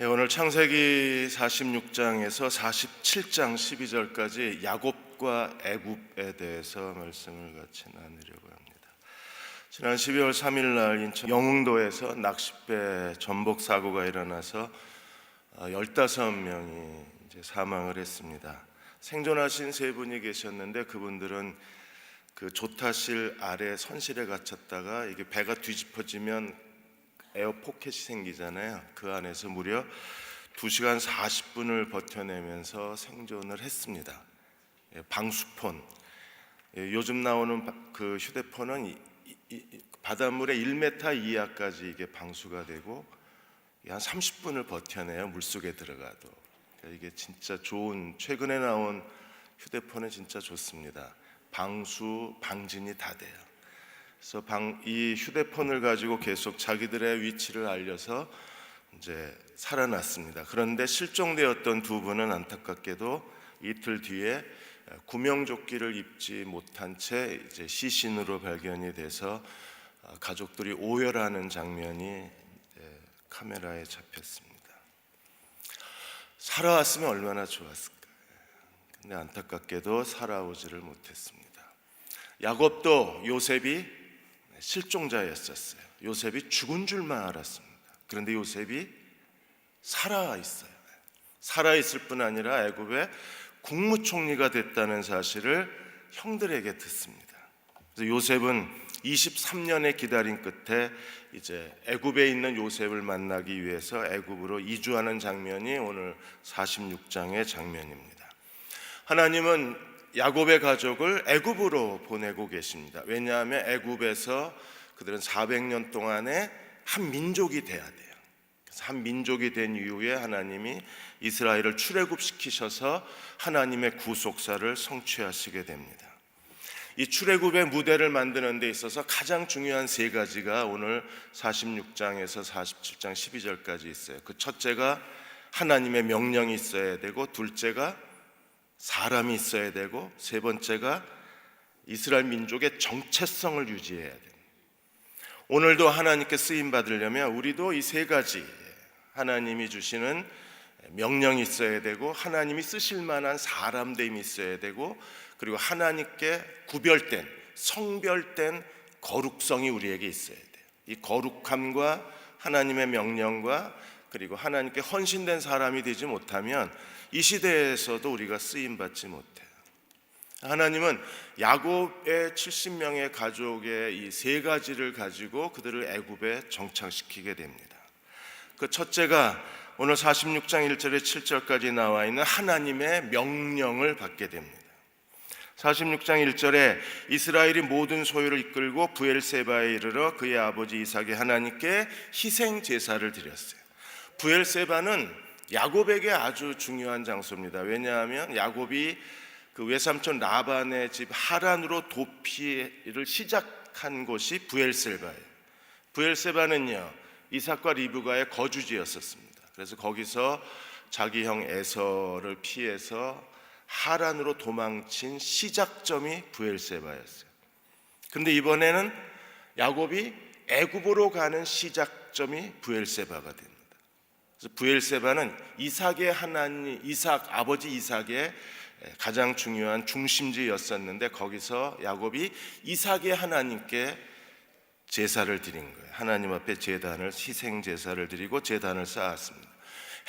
오늘 창세기 46장에서 47장 12절까지 야곱과 애굽에 대해서 말씀을 같이 나누려고 합니다. 지난 12월 3일 날 인천 영흥도에서 낚싯배 전복 사고가 일어나서 15명이 이제 사망을 했습니다. 생존하신 세 분이 계셨는데 그분들은 그 조타실 아래 선실에 갇혔다가 이게 배가 뒤집어지면 에어 포켓이 생기잖아요. 그 안에서 무려 2시간 40분을 버텨내면서 생존을 했습니다. 방수폰, 요즘 나오는 그 휴대폰은 바닷물에 1m 이하까지 이게 방수가 되고 한 30분을 버텨내요. 물속에 들어가도. 이게 진짜 좋은, 최근에 나온 휴대폰은 진짜 좋습니다. 방수, 방진이 다 돼요. 그래서 이 휴대폰을 가지고 계속 자기들의 위치를 알려서 이제 살아났습니다. 그런데 실종되었던 두 분은 안타깝게도 이틀 뒤에 구명조끼를 입지 못한 채 이제 시신으로 발견이 돼서 가족들이 오열하는 장면이 카메라에 잡혔습니다. 살아왔으면 얼마나 좋았을까요? 근데 안타깝게도 살아오지를 못했습니다. 야곱도 요셉이 실종자였었어요. 요셉이 죽은 줄만 알았습니다. 그런데 요셉이 살아있어요. 살아있을 뿐 아니라 애굽의 국무총리가 됐다는 사실을 형들에게 듣습니다. 그래서 요셉은 23년의 기다림 끝에 이제 애굽에 있는 요셉을 만나기 위해서 애굽으로 이주하는 장면이 오늘 46장의 장면입니다. 하나님은 야곱의 가족을 애굽으로 보내고 계십니다. 왜냐하면 애굽에서 그들은 400년 동안에 한 민족이 돼야 돼요. 그래서 한 민족이 된 이후에 하나님이 이스라엘을 출애굽시키셔서 하나님의 구속사를 성취하시게 됩니다. 이 출애굽의 무대를 만드는 데 있어서 가장 중요한 세 가지가 오늘 46장에서 47장 12절까지 있어요. 그 첫째가 하나님의 명령이 있어야 되고, 둘째가 사람이 있어야 되고, 세 번째가 이스라엘 민족의 정체성을 유지해야 됩니다. 오늘도 하나님께 쓰임 받으려면 우리도 이 세 가지, 하나님이 주시는 명령이 있어야 되고, 하나님이 쓰실 만한 사람됨이 있어야 되고, 그리고 하나님께 구별된, 성별된 거룩성이 우리에게 있어야 돼요. 이 거룩함과 하나님의 명령과 그리고 하나님께 헌신된 사람이 되지 못하면 이 시대에서도 우리가 쓰임받지 못해요. 하나님은 야곱의 70명의 가족의 이 세 가지를 가지고 그들을 애굽에 정착시키게 됩니다. 그 첫째가 오늘 46장 1절에 7절까지 나와 있는 하나님의 명령을 받게 됩니다. 46장 1절에 이스라엘이 모든 소유를 이끌고 브엘세바에 이르러 그의 아버지 이삭의 하나님께 희생 제사를 드렸어요. 브엘세바는 야곱에게 아주 중요한 장소입니다. 왜냐하면 야곱이 그 외삼촌 라반의 집 하란으로 도피를 시작한 곳이 브엘세바예요. 브엘세바는요, 이삭과 리브가의 거주지였었습니다. 그래서 거기서 자기 형 에서를 피해서 하란으로 도망친 시작점이 브엘세바였어요. 근데 이번에는 야곱이 애굽으로 가는 시작점이 브엘세바가 됩니다. 그래서 브엘세바는 이삭의 하나님, 아버지 이삭의 가장 중요한 중심지였었는데 거기서 야곱이 이삭의 하나님께 제사를 드린 거예요. 하나님 앞에 제단을, 희생 제사를 드리고 제단을 쌓았습니다.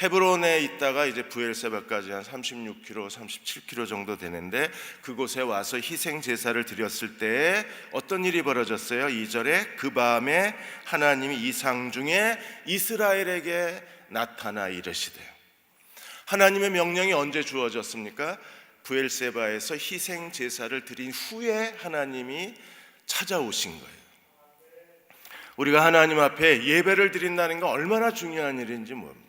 헤브론에 있다가 이제 브엘세바까지 한 36km, 37km 정도 되는데 그곳에 와서 희생 제사를 드렸을 때 어떤 일이 벌어졌어요? 2절에 그 밤에 하나님이 이상 중에 이스라엘에게 나타나 이르시되. 하나님의 명령이 언제 주어졌습니까? 브엘세바에서 희생 제사를 드린 후에 하나님이 찾아오신 거예요. 우리가 하나님 앞에 예배를 드린다는 거 얼마나 중요한 일인지 모릅니다.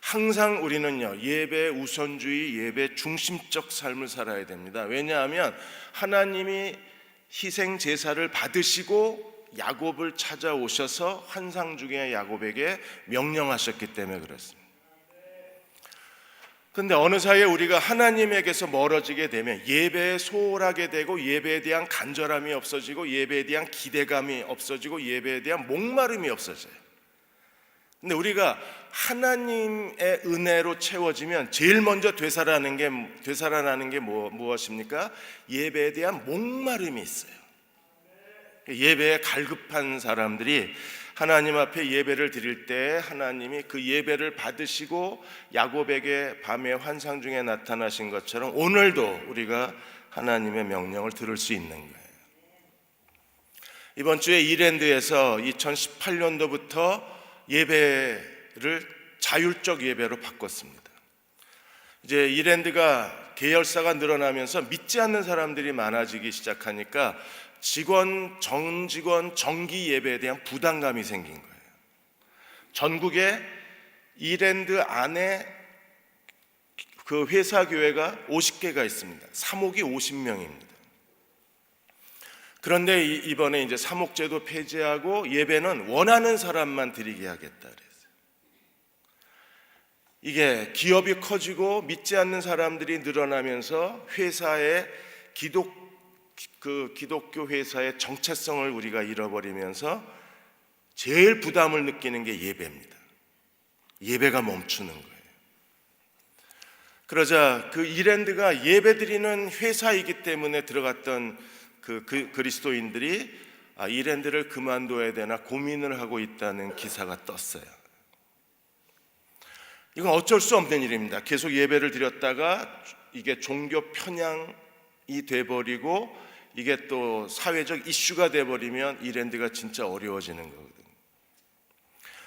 항상 우리는요, 예배 우선주의, 예배 중심적 삶을 살아야 됩니다. 왜냐하면 하나님이 희생 제사를 받으시고 야곱을 찾아오셔서 환상 중에 야곱에게 명령하셨기 때문에 그렇습니다. 그런데 어느 사이에 우리가 하나님에게서 멀어지게 되면 예배에 소홀하게 되고, 예배에 대한 간절함이 없어지고, 예배에 대한 기대감이 없어지고, 예배에 대한 목마름이 없어져요. 근데 우리가 하나님의 은혜로 채워지면 제일 먼저 되살아나는 게 무엇입니까? 예배에 대한 목마름이 있어요. 예배에 갈급한 사람들이 하나님 앞에 예배를 드릴 때 하나님이 그 예배를 받으시고 야곱에게 밤의 환상 중에 나타나신 것처럼 오늘도 우리가 하나님의 명령을 들을 수 있는 거예요. 이번 주에 이랜드에서 2018년도부터 예배를 자율적 예배로 바꿨습니다. 이제 이랜드가 계열사가 늘어나면서 믿지 않는 사람들이 많아지기 시작하니까 전 직원 정기 예배에 대한 부담감이 생긴 거예요. 전국에 이랜드 안에 그 회사 교회가 50개가 있습니다. 사목이 50명입니다. 그런데 이번에 이제 사목제도 폐지하고 예배는 원하는 사람만 드리게 하겠다 그랬어요. 이게 기업이 커지고 믿지 않는 사람들이 늘어나면서 회사의 기독교 회사의 정체성을 우리가 잃어버리면서 제일 부담을 느끼는 게 예배입니다. 예배가 멈추는 거예요. 그러자 그 이랜드가 예배드리는 회사이기 때문에 들어갔던 그 그리스도인들이 이랜드를 그만둬야 되나 고민을 하고 있다는 기사가 떴어요. 이건 어쩔 수 없는 일입니다. 계속 예배를 드렸다가 이게 종교 편향이 돼버리고 이게 또 사회적 이슈가 돼버리면 이랜드가 진짜 어려워지는 거거든요.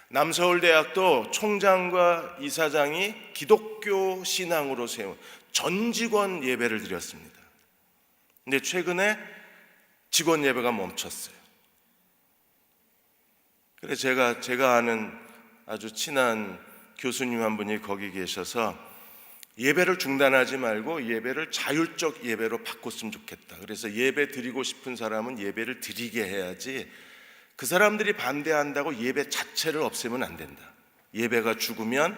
남서울대학도 총장과 이사장이 기독교 신앙으로 세운 전 직원 예배를 드렸습니다. 근데 최근에 직원 예배가 멈췄어요. 그래서 제가 아는 아주 친한 교수님 한 분이 거기 계셔서 예배를 중단하지 말고 예배를 자율적 예배로 바꿨으면 좋겠다. 그래서 예배 드리고 싶은 사람은 예배를 드리게 해야지 그 사람들이 반대한다고 예배 자체를 없애면 안 된다. 예배가 죽으면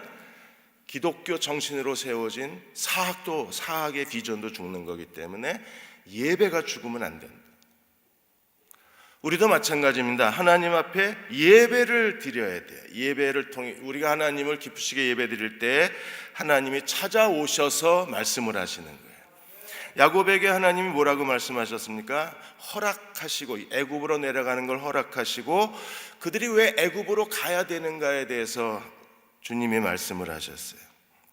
기독교 정신으로 세워진 사학의 비전도 죽는 거기 때문에 예배가 죽으면 안 된다. 우리도 마찬가지입니다. 하나님 앞에 예배를 드려야 돼요. 예배를 통해 우리가 하나님을 기쁘시게 예배 드릴 때 하나님이 찾아오셔서 말씀을 하시는 거예요. 야곱에게 하나님이 뭐라고 말씀하셨습니까? 허락하시고 애굽으로 내려가는 걸 허락하시고 그들이 왜 애굽으로 가야 되는가에 대해서 주님이 말씀을 하셨어요.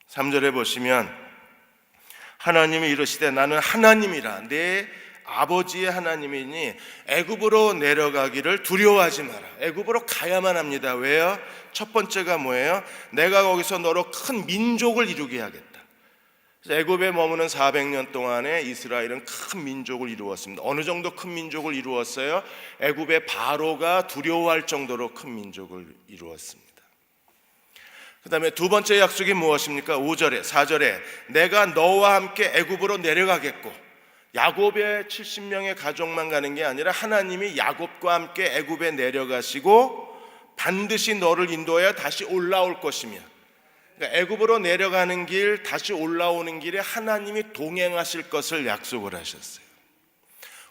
3절에 보시면 하나님이 이르시되 나는 하나님이라 내 아버지의 하나님이니 애굽으로 내려가기를 두려워하지 마라. 애굽으로 가야만 합니다. 왜요? 첫 번째가 뭐예요? 내가 거기서 너로 큰 민족을 이루게 하겠다. 그래서 애굽에 머무는 400년 동안에 이스라엘은 큰 민족을 이루었습니다. 어느 정도 큰 민족을 이루었어요? 애굽의 바로가 두려워할 정도로 큰 민족을 이루었습니다. 그 다음에 두 번째 약속이 무엇입니까? 4절에 내가 너와 함께 애굽으로 내려가겠고, 야곱의 70명의 가족만 가는 게 아니라 하나님이 야곱과 함께 애굽에 내려가시고 반드시 너를 인도하여 다시 올라올 것이며, 그러니까 애굽으로 내려가는 길, 다시 올라오는 길에 하나님이 동행하실 것을 약속을 하셨어요.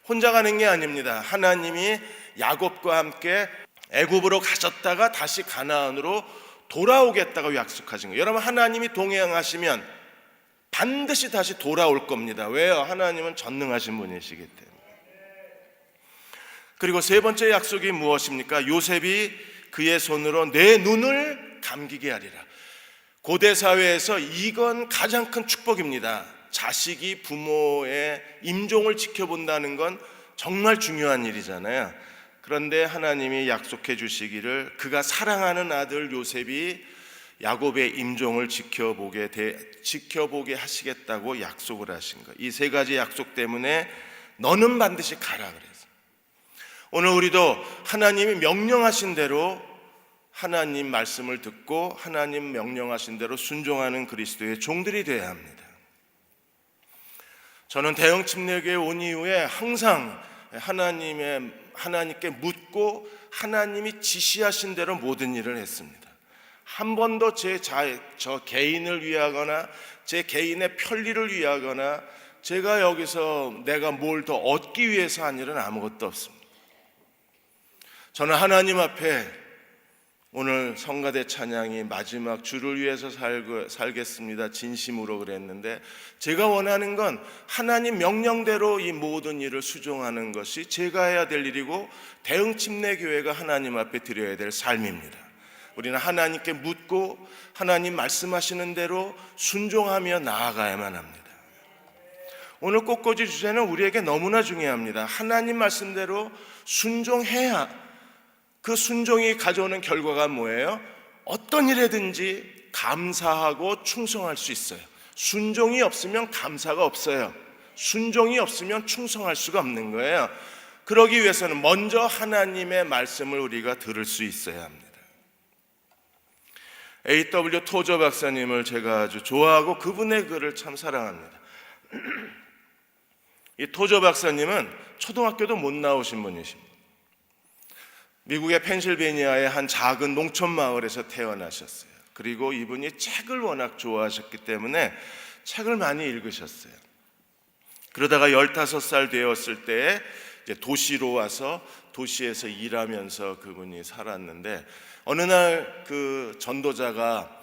혼자 가는 게 아닙니다. 하나님이 야곱과 함께 애굽으로 가셨다가 다시 가나안으로 돌아오겠다고 약속하신 거예요. 여러분, 하나님이 동행하시면 반드시 다시 돌아올 겁니다. 왜요? 하나님은 전능하신 분이시기 때문에. 그리고 세 번째 약속이 무엇입니까? 요셉이 그의 손으로 내 눈을 감기게 하리라. 고대 사회에서 이건 가장 큰 축복입니다. 자식이 부모의 임종을 지켜본다는 건 정말 중요한 일이잖아요. 그런데 하나님이 약속해 주시기를 그가 사랑하는 아들 요셉이 야곱의 임종을 지켜보게 하시겠다고 약속을 하신 거예요. 이 세 가지 약속 때문에 너는 반드시 가라 그래서 오늘 우리도 하나님이 명령하신 대로 하나님 말씀을 듣고 하나님 명령하신 대로 순종하는 그리스도의 종들이 되어야 합니다. 저는 대형 침례교회에 온 이후에 항상 하나님께 묻고 하나님이 지시하신 대로 모든 일을 했습니다. 한 번도 저 개인을 위하거나 제 개인의 편리를 위하거나 제가 여기서 내가 뭘 더 얻기 위해서 한 일은 아무것도 없습니다. 저는 하나님 앞에 오늘 성가대 찬양이 마지막 주를 위해서 살겠습니다 진심으로 그랬는데, 제가 원하는 건 하나님 명령대로 이 모든 일을 수종하는 것이 제가 해야 될 일이고 대흥침례교회가 하나님 앞에 드려야 될 삶입니다. 우리는 하나님께 묻고 하나님 말씀하시는 대로 순종하며 나아가야만 합니다. 오늘 꽃꽂이 주제는 우리에게 너무나 중요합니다. 하나님 말씀대로 순종해야 그 순종이 가져오는 결과가 뭐예요? 어떤 일에든지 감사하고 충성할 수 있어요. 순종이 없으면 감사가 없어요. 순종이 없으면 충성할 수가 없는 거예요. 그러기 위해서는 먼저 하나님의 말씀을 우리가 들을 수 있어야 합니다. A.W. 토저 박사님을 제가 아주 좋아하고 그분의 글을 참 사랑합니다. 이 토저 박사님은 초등학교도 못 나오신 분이십니다. 미국의 펜실베니아의 한 작은 농촌 마을에서 태어나셨어요. 그리고 이분이 책을 워낙 좋아하셨기 때문에 책을 많이 읽으셨어요. 그러다가 15살 되었을 때 이제 도시로 와서 도시에서 일하면서 그분이 살았는데, 어느 날 그 전도자가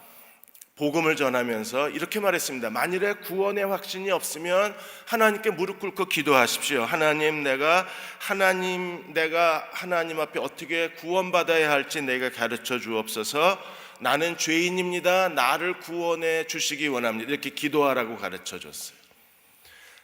복음을 전하면서 이렇게 말했습니다. 만일에 구원의 확신이 없으면 하나님께 무릎 꿇고 기도하십시오. 하나님, 내가 하나님 앞에 어떻게 구원받아야 할지 내가 가르쳐 주옵소서. 나는 죄인입니다. 나를 구원해 주시기 원합니다. 이렇게 기도하라고 가르쳐 줬어요.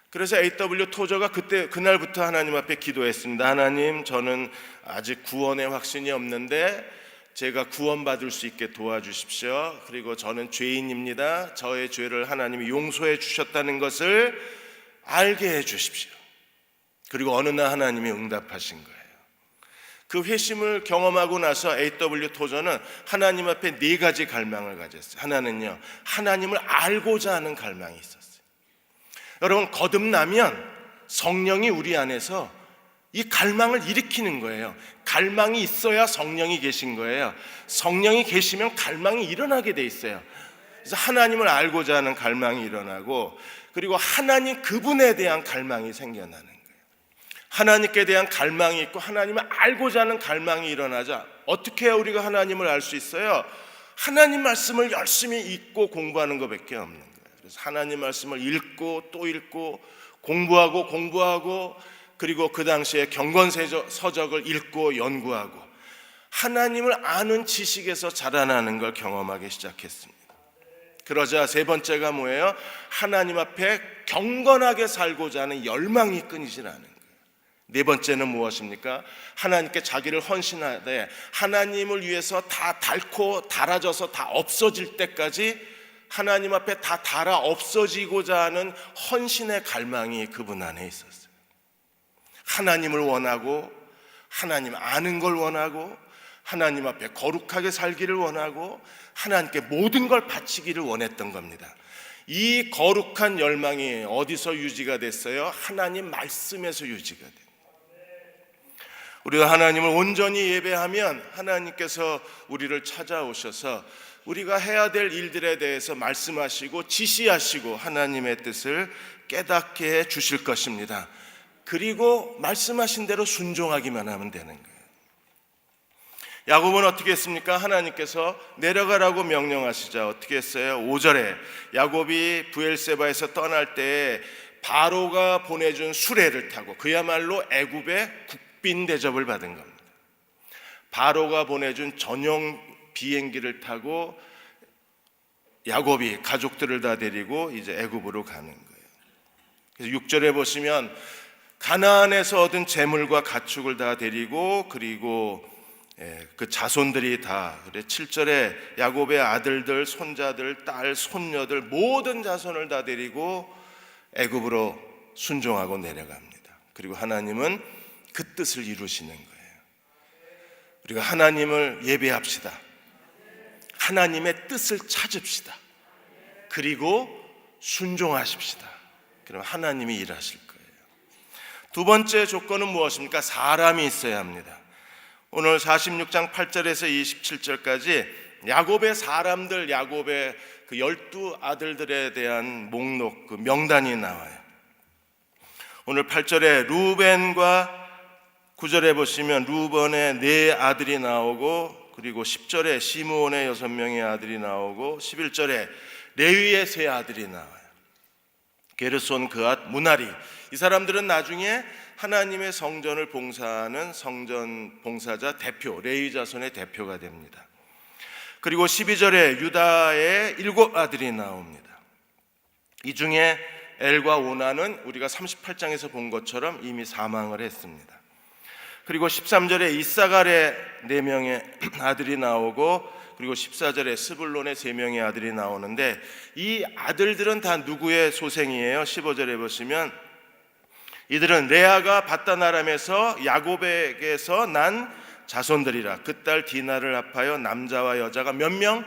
그래서 A.W. 토저가 그날부터 하나님 앞에 기도했습니다. 하나님, 저는 아직 구원의 확신이 없는데 제가 구원받을 수 있게 도와주십시오. 그리고 저는 죄인입니다. 저의 죄를 하나님이 용서해 주셨다는 것을 알게 해 주십시오. 그리고 어느 날 하나님이 응답하신 거예요. 그 회심을 경험하고 나서 A.W. 토저는 하나님 앞에 4가지 갈망을 가졌어요. 하나는요, 하나님을 알고자 하는 갈망이 있었어요. 여러분, 거듭나면 성령이 우리 안에서 이 갈망을 일으키는 거예요. 갈망이 있어야 성령이 계신 거예요. 성령이 계시면 갈망이 일어나게 돼 있어요. 그래서 하나님을 알고자 하는 갈망이 일어나고, 그리고 하나님 그분에 대한 갈망이 생겨나는 거예요. 하나님께 대한 갈망이 있고 하나님을 알고자 하는 갈망이 일어나자 어떻게 해야 우리가 하나님을 알 수 있어요? 하나님 말씀을 열심히 읽고 공부하는 것밖에 없는 거예요. 그래서 하나님 말씀을 읽고 또 읽고 공부하고 그리고 그 당시에 경건서적을 읽고 연구하고 하나님을 아는 지식에서 자라나는 걸 경험하기 시작했습니다. 그러자 3번째가 뭐예요? 하나님 앞에 경건하게 살고자 하는 열망이 끊이질 않은 거예요. 4번째는 무엇입니까? 하나님께 자기를 헌신하되 하나님을 위해서 다 닳고 닳아져서 다 없어질 때까지 하나님 앞에 다 닳아 없어지고자 하는 헌신의 갈망이 그분 안에 있었어요. 하나님을 원하고 하나님 아는 걸 원하고 하나님 앞에 거룩하게 살기를 원하고 하나님께 모든 걸 바치기를 원했던 겁니다. 이 거룩한 열망이 어디서 유지가 됐어요? 하나님 말씀에서 유지가 됩니다. 우리가 하나님을 온전히 예배하면 하나님께서 우리를 찾아오셔서 우리가 해야 될 일들에 대해서 말씀하시고 지시하시고 하나님의 뜻을 깨닫게 해 주실 것입니다. 그리고 말씀하신 대로 순종하기만 하면 되는 거예요. 야곱은 어떻게 했습니까? 하나님께서 내려가라고 명령하시자 어떻게 했어요? 5절에 야곱이 브엘세바에서 떠날 때 바로가 보내준 수레를 타고, 그야말로 애굽의 국빈 대접을 받은 겁니다. 바로가 보내준 전용 비행기를 타고 야곱이 가족들을 다 데리고 이제 애굽으로 가는 거예요. 그래서 6절에 보시면 가나안에서 얻은 재물과 가축을 다 데리고 그리고 그 자손들이 다, 그래 7절에 야곱의 아들들, 손자들, 딸, 손녀들 모든 자손을 다 데리고 애굽으로 순종하고 내려갑니다. 그리고 하나님은 그 뜻을 이루시는 거예요. 우리가 하나님을 예배합시다. 하나님의 뜻을 찾읍시다. 그리고 순종하십시다. 그럼 하나님이 일하실 거예요. 2번째 조건은 무엇입니까? 사람이 있어야 합니다. 오늘 46장 8절에서 27절까지 야곱의 사람들, 야곱의 그 12아들들에 대한 목록, 그 명단이 나와요. 오늘 8절에 루벤과 9절에 보시면 루벤의 4 아들이 나오고 그리고 10절에 시므온의 6명의 아들이 나오고 11절에 레위의 3 아들이 나와요. 게르손, 그앗, 무나리. 이 사람들은 나중에 하나님의 성전을 봉사하는 성전 봉사자 대표, 레위 자손의 대표가 됩니다. 그리고 12절에 유다의 7 아들이 나옵니다. 이 중에 엘과 오나는 우리가 38장에서 본 것처럼 이미 사망을 했습니다. 그리고 13절에 이사갈의 4명의 아들이 나오고, 그리고 14절에 스불론의 3명의 아들이 나오는데, 이 아들들은 다 누구의 소생이에요? 15절에 보시면 이들은 레아가 밧단아람에서 야곱에게서 난 자손들이라. 그 딸 디나를 합하여 남자와 여자가 몇 명?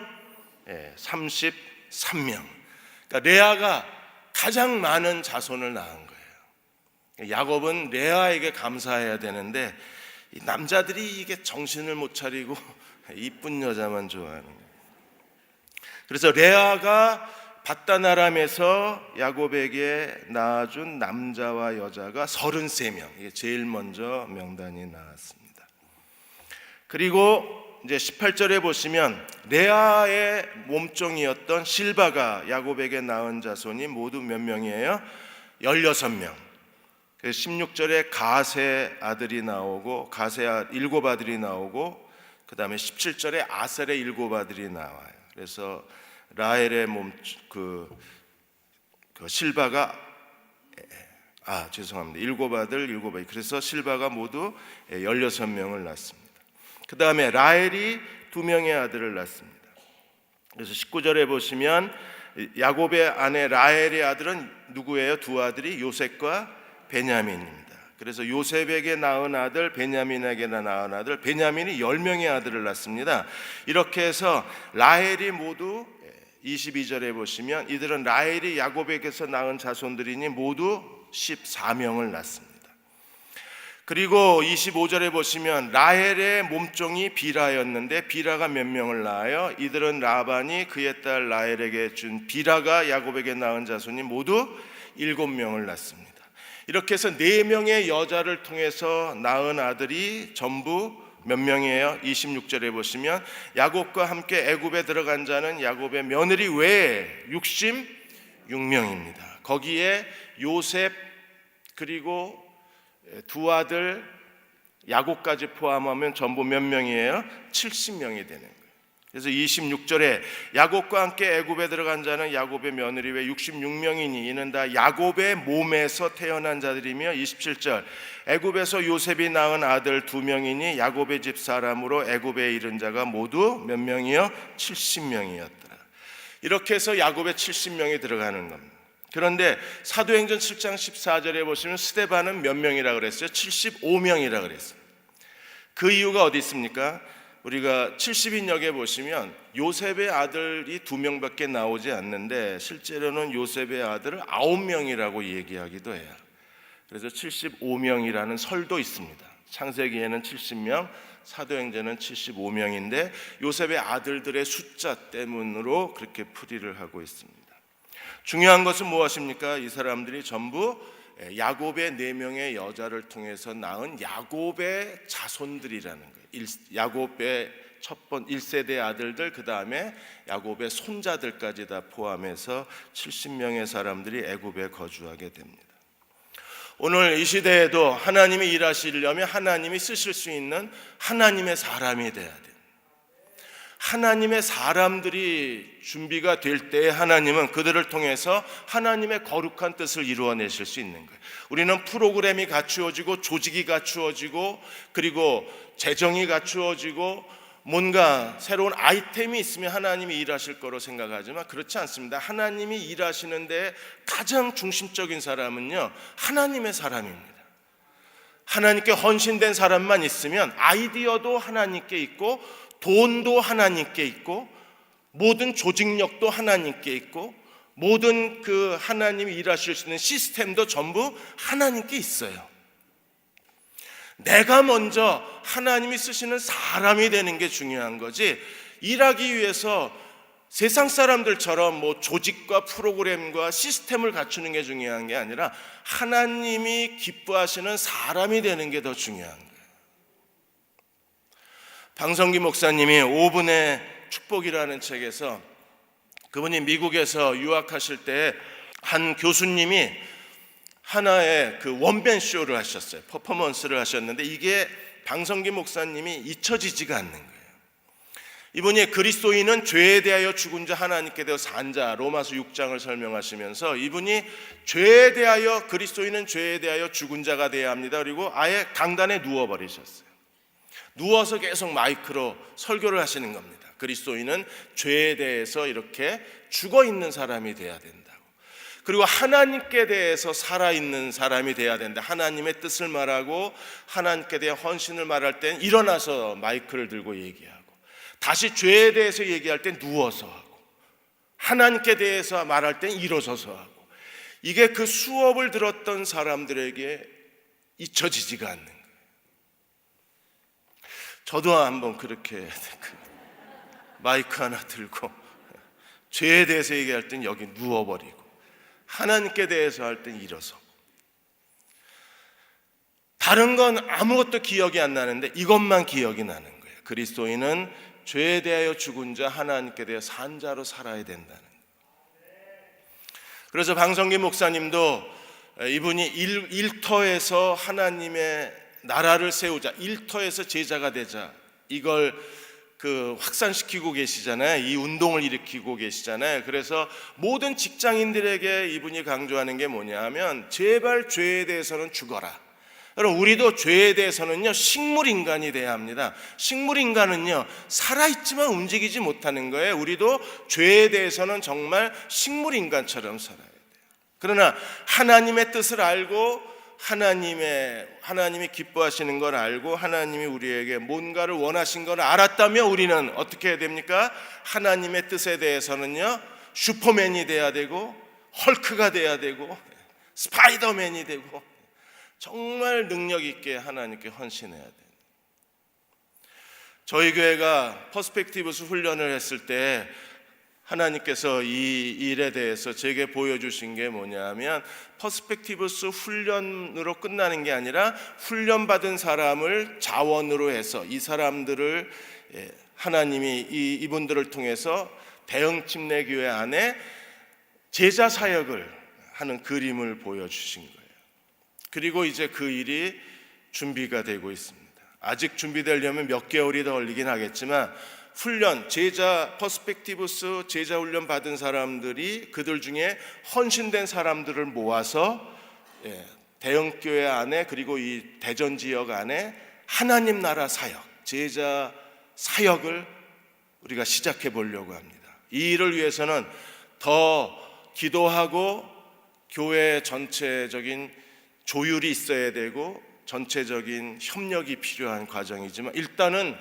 33명. 그러니까 레아가 가장 많은 자손을 낳은 거예요. 야곱은 레아에게 감사해야 되는데 이 남자들이 이게 정신을 못 차리고 이쁜 여자만 좋아하는 거예요. 그래서 레아가 밧단아람에서 야곱에게 낳아준 남자와 여자가 33명. 이게 제일 먼저 명단이 나왔습니다. 그리고 이제 18절에 보시면 레아의 몸종이었던 실바가 야곱에게 낳은 자손이 모두 몇 명이에요? 16명. 16절에 가세 아들이 나오고, 가세 7 아들이 나오고, 그 다음에 17절에 아셀의 7 아들이 나와요. 그래서 라헬의 실바가 죄송합니다. 7 아들 7 아들. 그래서 실바가 모두 16명을 낳습니다. 그 다음에 라헬이 2명의 아들을 낳습니다. 그래서 19절에 보시면 야곱의 아내 라헬의 아들은 누구예요? 2 아들이 요셉과 베냐민입니다. 그래서 요셉에게 낳은 아들, 베냐민에게 낳은 아들, 베냐민이 10명의 아들을 낳습니다. 이렇게 해서 라헬이 모두 22절에 보시면 이들은 라헬이 야곱에게서 낳은 자손들이니 모두 14명을 낳습니다. 그리고 25절에 보시면 라헬의 몸종이 비라였는데 비라가 몇 명을 낳아요? 이들은 라반이 그의 딸 라헬에게 준 비라가 야곱에게 낳은 자손이 모두 7명을 낳습니다. 이렇게 해서 4명의 여자를 통해서 낳은 아들이 전부 몇 명이에요? 26절에 보시면 야곱과 함께 애굽에 들어간 자는 야곱의 며느리 외에 66명입니다. 거기에 요셉 그리고 2 아들 야곱까지 포함하면 전부 몇 명이에요? 70명이 되는 거예요. 그래서 26절에 야곱과 함께 애굽에 들어간 자는 야곱의 며느리 외 66명이니 이는 다 야곱의 몸에서 태어난 자들이며, 27절 애굽에서 요셉이 낳은 아들 2명이니 야곱의 집 사람으로 애굽에 이른 자가 모두 몇 명이요? 70명이었더라. 이렇게 해서 야곱에 70명이 들어가는 겁니다. 그런데 사도행전 7장 14절에 보시면 스데반은 몇 명이라고 그랬어요? 75명이라고 그랬어요. 그 이유가 어디 있습니까? 우리가 70인역에 보시면 요셉의 아들이 2명밖에 나오지 않는데 실제로는 요셉의 아들을 9명이라고 얘기하기도 해요. 그래서 75명이라는 설도 있습니다. 창세기에는 70명, 사도행전은 75명인데 요셉의 아들들의 숫자 때문으로 그렇게 풀이를 하고 있습니다. 중요한 것은 무엇입니까? 이 사람들이 전부 야곱의 4명의 여자를 통해서 낳은 야곱의 자손들이라는 거예요. 야곱의 1세대 아들들, 그 다음에 야곱의 손자들까지 다 포함해서 70명의 사람들이 애굽에 거주하게 됩니다. 오늘 이 시대에도 하나님이 일하시려면 하나님이 쓰실 수 있는 하나님의 사람이 돼야 돼요. 하나님의 사람들이 준비가 될 때 하나님은 그들을 통해서 하나님의 거룩한 뜻을 이루어내실 수 있는 거예요. 우리는 프로그램이 갖추어지고 조직이 갖추어지고 그리고 재정이 갖추어지고 뭔가 새로운 아이템이 있으면 하나님이 일하실 거로 생각하지만 그렇지 않습니다. 하나님이 일하시는데 가장 중심적인 사람은요, 하나님의 사람입니다. 하나님께 헌신된 사람만 있으면 아이디어도 하나님께 있고 돈도 하나님께 있고 모든 조직력도 하나님께 있고 모든 그 하나님이 일하실 수 있는 시스템도 전부 하나님께 있어요. 내가 먼저 하나님이 쓰시는 사람이 되는 게 중요한 거지, 일하기 위해서 세상 사람들처럼 뭐 조직과 프로그램과 시스템을 갖추는 게 중요한 게 아니라 하나님이 기뻐하시는 사람이 되는 게 더 중요한 거예요. 방성기 목사님이 5분의 축복이라는 책에서 그분이 미국에서 유학하실 때 한 교수님이 하나의 그 원맨 쇼를 하셨어요. 퍼포먼스를 하셨는데 이게 방성기 목사님이 잊혀지지가 않는 거예요. 이분이 그리스도인은 죄에 대하여 죽은 자 하나님께 대하여 산 자 로마서 6장을 설명하시면서 이분이 죄에 대하여 그리스도인은 죄에 대하여 죽은 자가 되어야 합니다. 그리고 아예 강단에 누워버리셨어요. 누워서 계속 마이크로 설교를 하시는 겁니다. 그리스도인은 죄에 대해서 이렇게 죽어있는 사람이 되어야 된다고. 그리고 하나님께 대해서 살아있는 사람이 되어야 된다. 하나님의 뜻을 말하고 하나님께 대한 헌신을 말할 땐 일어나서 마이크를 들고 얘기하고, 다시 죄에 대해서 얘기할 땐 누워서 하고, 하나님께 대해서 말할 땐 일어서서 하고. 이게 그 수업을 들었던 사람들에게 잊혀지지가 않는 거예요. 저도 한번 그렇게 마이크 하나 들고 죄에 대해서 얘기할 땐 여기 누워버리고, 하나님께 대해서 할 땐 일어서고. 다른 건 아무것도 기억이 안 나는데 이것만 기억이 나는 거예요. 그리스도인은 죄에 대하여 죽은 자 하나님께 대하여 산 자로 살아야 된다는 거예요. 그래서 방성기 목사님도 이분이 일터에서 하나님의 나라를 세우자, 일터에서 제자가 되자, 이걸 확산시키고 계시잖아요. 이 운동을 일으키고 계시잖아요. 그래서 모든 직장인들에게 이분이 강조하는 게 뭐냐 하면, 제발 죄에 대해서는 죽어라. 여러분, 우리도 죄에 대해서는요 식물인간이 돼야 합니다. 식물인간은요 살아있지만 움직이지 못하는 거예요. 우리도 죄에 대해서는 정말 식물인간처럼 살아야 돼요. 그러나 하나님의 뜻을 알고 하나님이 기뻐하시는 걸 알고 하나님이 우리에게 뭔가를 원하신 걸 알았다면 우리는 어떻게 해야 됩니까? 하나님의 뜻에 대해서는요 슈퍼맨이 돼야 되고, 헐크가 돼야 되고, 스파이더맨이 되고, 정말 능력 있게 하나님께 헌신해야 돼요. 저희 교회가 퍼스펙티브스 훈련을 했을 때 하나님께서 이 일에 대해서 제게 보여주신 게 뭐냐면, 퍼스펙티브스 훈련으로 끝나는 게 아니라 훈련받은 사람을 자원으로 해서 이 사람들을 하나님이 이분들을 통해서 대형 침례교회 안에 제자 사역을 하는 그림을 보여주신 거예요. 그리고 이제 그 일이 준비가 되고 있습니다. 아직 준비되려면 몇 개월이 더 걸리긴 하겠지만, 훈련, 퍼스펙티브스 제자 훈련 받은 사람들이 그들 중에 헌신된 사람들을 모아서 대형 교회 안에, 그리고 이 대전 지역 안에 하나님 나라 사역, 제자 사역을 우리가 시작해 보려고 합니다. 이 일을 위해서는 더 기도하고 교회 전체적인 조율이 있어야 되고 전체적인 협력이 필요한 과정이지만, 일단은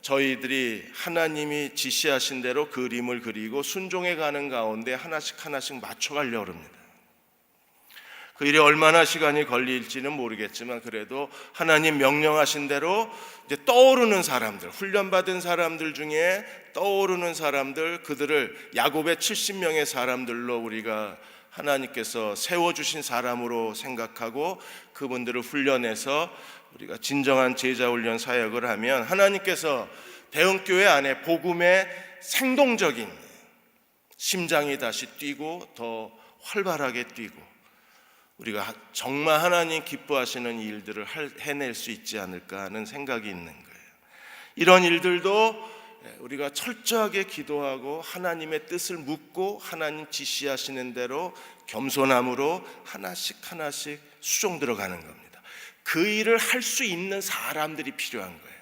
저희들이 하나님이 지시하신 대로 그림을 그리고 순종해 가는 가운데 하나씩 맞춰가려고 합니다. 그 일이 얼마나 시간이 걸릴지는 모르겠지만, 그래도 하나님 명령하신 대로 이제 떠오르는 사람들, 훈련받은 사람들 중에 떠오르는 사람들, 그들을 야곱의 70명의 사람들로 우리가 하나님께서 세워주신 사람으로 생각하고 그분들을 훈련해서 우리가 진정한 제자 훈련 사역을 하면, 하나님께서 대형교회 안에 복음의 생동적인 심장이 다시 뛰고 더 활발하게 뛰고, 우리가 정말 하나님 기뻐하시는 일들을 해낼 수 있지 않을까 하는 생각이 있는 거예요. 이런 일들도 우리가 철저하게 기도하고 하나님의 뜻을 묻고 하나님 지시하시는 대로 겸손함으로 하나씩 수종 들어가는 겁니다. 그 일을 할 수 있는 사람들이 필요한 거예요.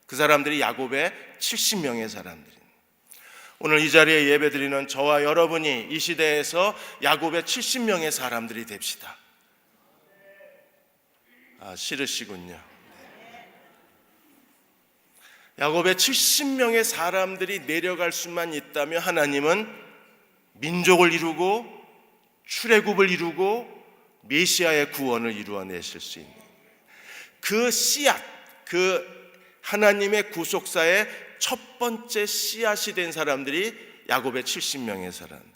그 사람들이 야곱의 70명의 사람들입니다. 오늘 이 자리에 예배드리는 저와 여러분이 이 시대에서 야곱의 70명의 사람들이 됩시다. 싫으시군요. 야곱의 70명의 사람들이 내려갈 수만 있다면 하나님은 민족을 이루고 출애굽을 이루고 메시아의 구원을 이루어내실 수 있는 그 씨앗, 그 하나님의 구속사의 첫 번째 씨앗이 된 사람들이 야곱의 70명의 사람들.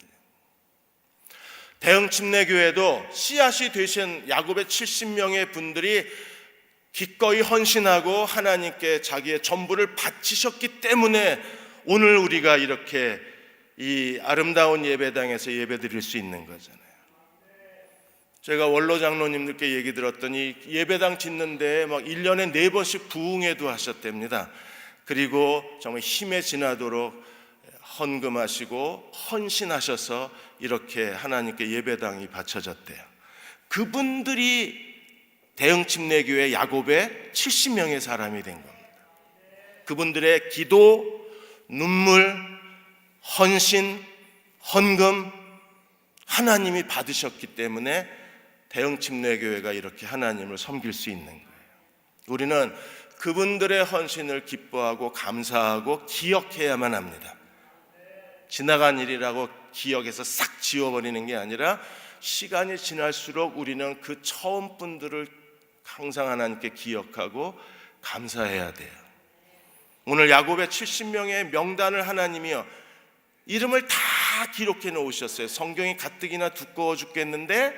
대형 침례교회도 씨앗이 되신 야곱의 70명의 분들이 기꺼이 헌신하고 하나님께 자기의 전부를 바치셨기 때문에 오늘 우리가 이렇게 이 아름다운 예배당에서 예배드릴 수 있는 거잖아요. 제가 원로 장로님들께 얘기 들었더니 예배당 짓는데 막 1년에 4번씩 부흥회도 하셨답니다. 그리고 정말 힘에 지나도록 헌금하시고 헌신하셔서 이렇게 하나님께 예배당이 바쳐졌대요. 그분들이 대흥침례교회 야곱의 70명의 사람이 된 겁니다. 그분들의 기도, 눈물, 헌신, 헌금 하나님이 받으셨기 때문에 대흥침례교회가 이렇게 하나님을 섬길 수 있는 거예요. 우리는 그분들의 헌신을 기뻐하고 감사하고 기억해야만 합니다. 지나간 일이라고 기억해서 싹 지워버리는 게 아니라 시간이 지날수록 우리는 그 처음 분들을 항상 하나님께 기억하고 감사해야 돼요. 오늘 야곱의 70명의 명단을 하나님이요 이름을 다 기록해 놓으셨어요. 성경이 가뜩이나 두꺼워 죽겠는데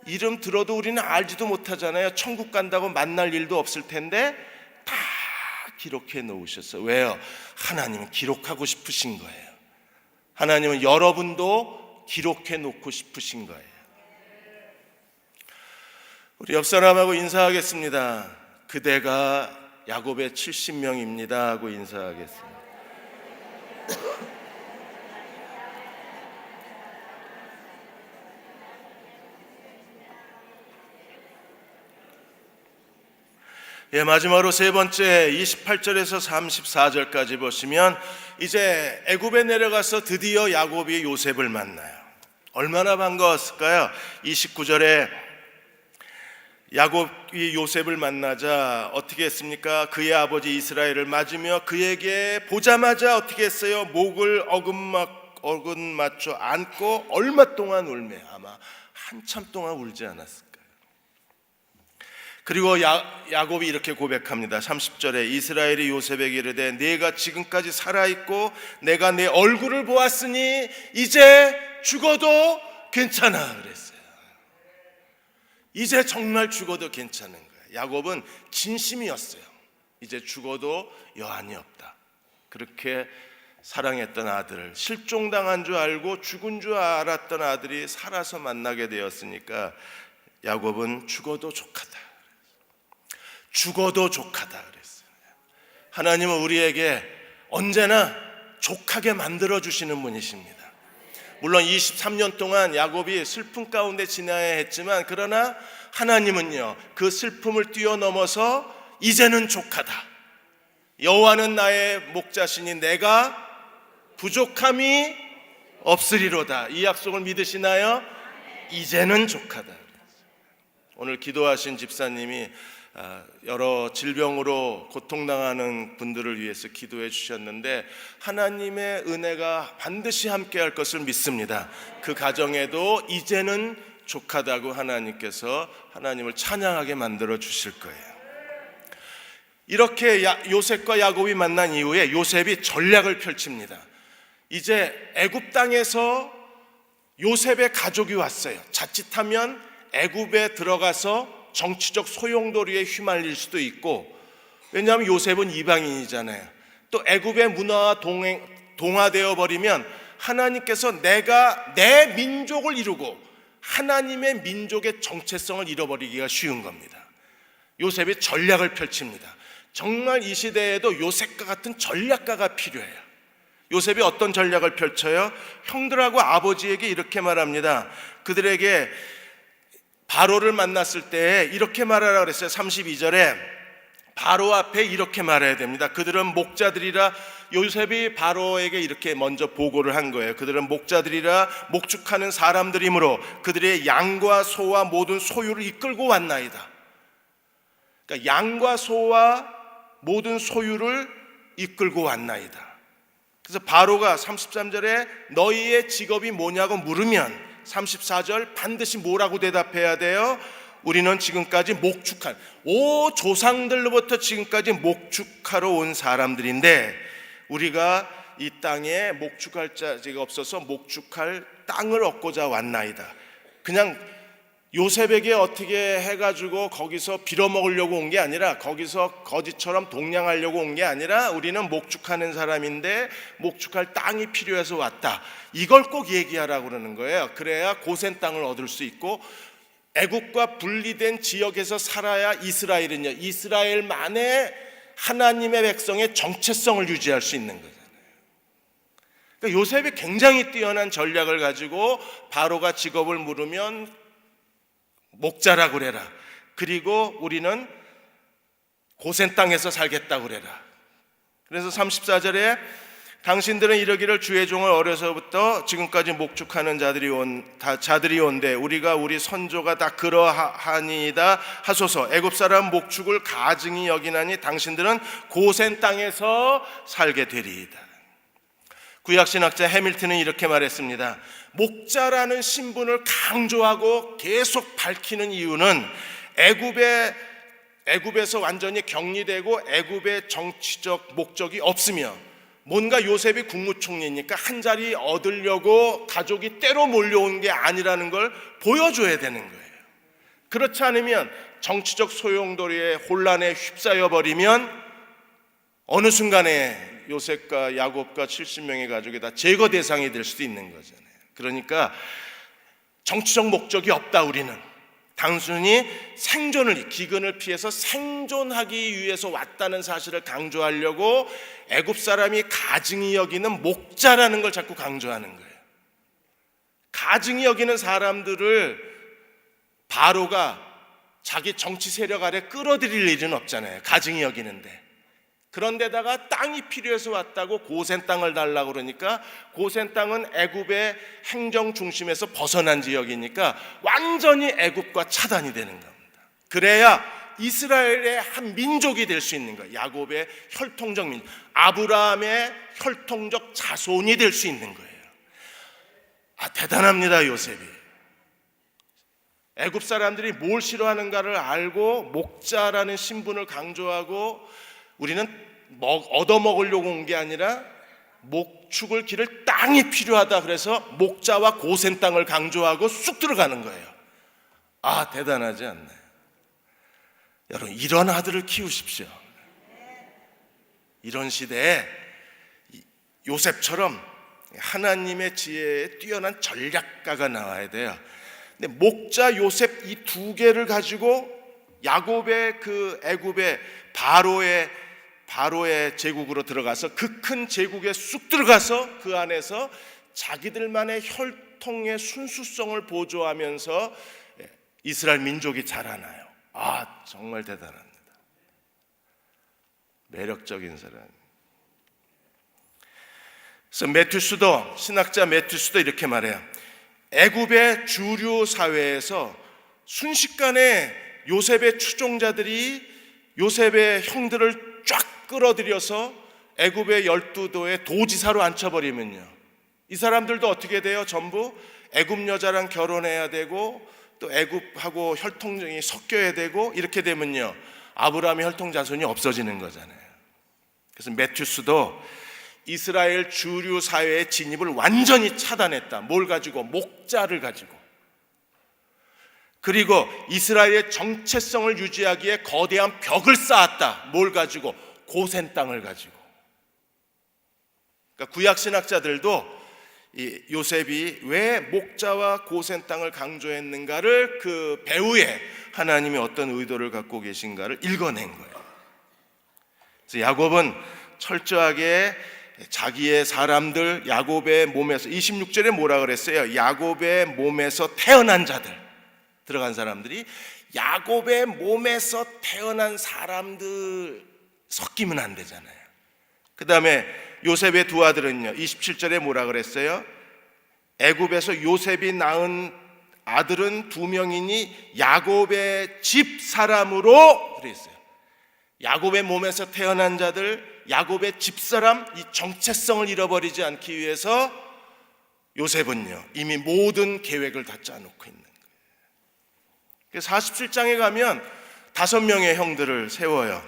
이름 들어도 우리는 알지도 못하잖아요. 천국 간다고 만날 일도 없을 텐데 다 기록해 놓으셨어요. 왜요? 하나님은 기록하고 싶으신 거예요. 하나님은 여러분도 기록해 놓고 싶으신 거예요. 우리 옆 사람하고 인사하겠습니다. 그대가 야곱의 70명입니다 하고 인사하겠습니다. 예, 마지막으로 세 번째 28절에서 34절까지 보시면 이제 애굽에 내려가서 드디어 야곱이 요셉을 만나요. 얼마나 반가웠을까요? 29절에 야곱이 요셉을 만나자 어떻게 했습니까? 그의 아버지 이스라엘을 맞으며 그에게 보자마자 어떻게 했어요? 목을 어긋맞춰 안고 얼마 동안 울며 아마 한참 동안 울지 않았을까요? 그리고 야곱이 이렇게 고백합니다. 30절에 이스라엘이 요셉에게 이르되 네가 지금까지 살아있고 내가 내 얼굴을 보았으니 이제 죽어도 괜찮아 그랬어요. 이제 정말 죽어도 괜찮은 거예요. 야곱은 진심이었어요. 이제 죽어도 여한이 없다. 그렇게 사랑했던 아들을 실종당한 줄 알고 죽은 줄 알았던 아들이 살아서 만나게 되었으니까 야곱은 죽어도 족하다. 죽어도 족하다 그랬어요. 하나님은 우리에게 언제나 족하게 만들어주시는 분이십니다. 물론 23년 동안 야곱이 슬픔 가운데 지나야 했지만 그러나 하나님은요 그 슬픔을 뛰어넘어서 이제는 족하다. 여호와는 나의 목자시니 내가 부족함이 없으리로다. 이 약속을 믿으시나요? 이제는 족하다. 오늘 기도하신 집사님이 여러 질병으로 고통당하는 분들을 위해서 기도해 주셨는데 하나님의 은혜가 반드시 함께할 것을 믿습니다. 그 가정에도 이제는 족하다고 하나님께서 하나님을 찬양하게 만들어 주실 거예요. 이렇게 요셉과 야곱이 만난 이후에 요셉이 전략을 펼칩니다. 이제 애굽 땅에서 요셉의 가족이 왔어요. 자칫하면 애굽에 들어가서 정치적 소용돌이에 휘말릴 수도 있고, 왜냐하면 요셉은 이방인이잖아요. 또 애굽의 문화와 동화되어 버리면 하나님께서 내가 내 민족을 이루고 하나님의 민족의 정체성을 잃어버리기가 쉬운 겁니다. 요셉이 전략을 펼칩니다. 정말 이 시대에도 요셉과 같은 전략가가 필요해요. 요셉이 어떤 전략을 펼쳐요? 형들하고 아버지에게 이렇게 말합니다. 그들에게 바로를 만났을 때 이렇게 말하라 그랬어요. 32절에 바로 앞에 이렇게 말해야 됩니다. 그들은 목자들이라. 요셉이 바로에게 이렇게 먼저 보고를 한 거예요. 그들은 목자들이라 목축하는 사람들이므로 그들의 양과 소와 모든 소유를 이끌고 왔나이다. 그러니까 양과 소와 모든 소유를 이끌고 왔나이다. 그래서 바로가 33절에 너희의 직업이 뭐냐고 물으면 34절 반드시 뭐라고 대답해야 돼요? 우리는 지금까지 목축한 조상들로부터 지금까지 목축하러 온 사람들인데 우리가 이 땅에 목축할 자가 없어서 목축할 땅을 얻고자 왔나이다. 그냥 요셉에게 어떻게 해가지고 거기서 빌어먹으려고 온 게 아니라, 거기서 거지처럼 동냥하려고 온 게 아니라, 우리는 목축하는 사람인데 목축할 땅이 필요해서 왔다, 이걸 꼭 얘기하라고 그러는 거예요. 그래야 고센 땅을 얻을 수 있고, 애국과 분리된 지역에서 살아야 이스라엘만의 하나님의 백성의 정체성을 유지할 수 있는 거잖아요. 그러니까 요셉이 굉장히 뛰어난 전략을 가지고 바로가 직업을 물으면 목자라 그래라, 그리고 우리는 고센 땅에서 살겠다 그래라. 그래서 34절에 당신들은 이러기를 주의 종을 어려서부터 지금까지 목축하는 자들이 온데 우리가 우리 선조가 다 그러하니이다 하소서. 애굽 사람 목축을 가증히 여기나니 당신들은 고센 땅에서 살게 되리이다. 구약신학자 해밀턴은 이렇게 말했습니다. 목자라는 신분을 강조하고 계속 밝히는 이유는 애굽에서 완전히 격리되고 애굽의 정치적 목적이 없으며, 뭔가 요셉이 국무총리니까 한 자리 얻으려고 가족이 때로 몰려온 게 아니라는 걸 보여줘야 되는 거예요. 그렇지 않으면 정치적 소용돌이에 혼란에 휩싸여 버리면 어느 순간에 요셉과 야곱과 70명의 가족이 다 제거 대상이 될 수도 있는 거잖아요. 그러니까 정치적 목적이 없다. 우리는 단순히 기근을 피해서 생존하기 위해서 왔다는 사실을 강조하려고 애굽 사람이 가증히 여기는 목자라는 걸 자꾸 강조하는 거예요. 가증히 여기는 사람들을 바로가 자기 정치 세력 아래 끌어들일 일은 없잖아요. 가증히 여기는데. 그런데다가 땅이 필요해서 왔다고 고센 땅을 달라고 그러니까, 고센 땅은 애굽의 행정 중심에서 벗어난 지역이니까 완전히 애굽과 차단이 되는 겁니다. 그래야 이스라엘의 한 민족이 될 수 있는 거예요. 야곱의 혈통적 민족, 아브라함의 혈통적 자손이 될 수 있는 거예요. 대단합니다. 요셉이 애굽 사람들이 뭘 싫어하는가를 알고 목자라는 신분을 강조하고, 우리는 얻어먹으려고 온 게 아니라 목축을 기를 땅이 필요하다, 그래서 목자와 고센 땅을 강조하고 쑥 들어가는 거예요. 대단하지 않나요? 여러분, 이런 아들을 키우십시오. 이런 시대에 요셉처럼 하나님의 지혜에 뛰어난 전략가가 나와야 돼요. 근데 목자 요셉 이 두 개를 가지고 야곱의 그 애굽의 바로의 제국으로 들어가서, 그 큰 제국에 쑥 들어가서 그 안에서 자기들만의 혈통의 순수성을 보조하면서 이스라엘 민족이 자라나요. 정말 대단합니다. 매력적인 사람. 그래서 신학자 매튜스도 이렇게 말해요. 애굽의 주류 사회에서 순식간에 요셉의 추종자들이 요셉의 형들을 쫙 끌어들여서 애굽의 12도의 도지사로 앉혀버리면요, 이 사람들도 어떻게 돼요? 전부 애굽 여자랑 결혼해야 되고, 또 애굽하고 혈통이 섞여야 되고, 이렇게 되면요 아브라함의 혈통 자손이 없어지는 거잖아요. 그래서 매튜스도 이스라엘 주류 사회의 진입을 완전히 차단했다. 뭘 가지고? 목자를 가지고. 그리고 이스라엘의 정체성을 유지하기에 거대한 벽을 쌓았다. 뭘 가지고? 고센 땅을 가지고. 그러니까 구약 신학자들도 이 요셉이 왜 목자와 고센 땅을 강조했는가를 그 배후에 하나님이 어떤 의도를 갖고 계신가를 읽어낸 거예요. 그래서 야곱은 철저하게 자기의 사람들, 야곱의 몸에서, 26절에 뭐라 그랬어요? 야곱의 몸에서 태어난 자들, 들어간 사람들이, 야곱의 몸에서 태어난 사람들 섞이면 안 되잖아요. 그 다음에 요셉의 두 아들은요, 27절에 뭐라 그랬어요? 애굽에서 요셉이 낳은 아들은 2명이니 야곱의 집 사람으로 그랬어요. 야곱의 몸에서 태어난 자들, 야곱의 집사람, 이 정체성을 잃어버리지 않기 위해서 요셉은요 이미 모든 계획을 다 짜놓고 있는 거예요. 그래서 47장에 가면 5명의 형들을 세워요.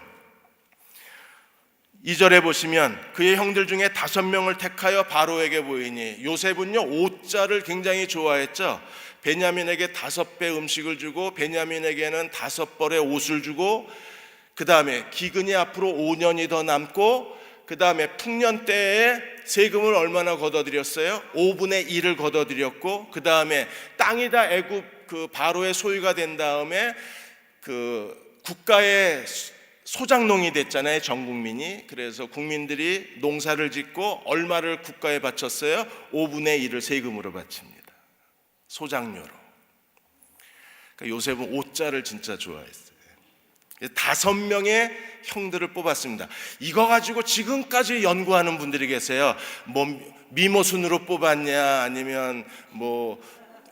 2절에 보시면 그의 형들 중에 5명을 택하여 바로에게 보이니, 요셉은요 5자를 굉장히 좋아했죠. 베냐민에게 5배 음식을 주고 베냐민에게는 5벌의 옷을 주고, 그 다음에 기근이 앞으로 5년이 더 남고, 그 다음에 풍년 때에 세금을 얼마나 걷어들였어요? 5분의 1을 걷어들였고, 그 다음에 땅이 다 애굽 그 바로의 소유가 된 다음에 그 국가의 소장농이 됐잖아요, 전 국민이. 그래서 국민들이 농사를 짓고 얼마를 국가에 바쳤어요? 5분의 1을 세금으로 바칩니다. 소장료로. 그러니까 요셉은 옷자를 진짜 좋아했어요. 5명의 형들을 뽑았습니다. 이거 가지고 지금까지 연구하는 분들이 계세요. 뭐 미모순으로 뽑았냐, 아니면 뭐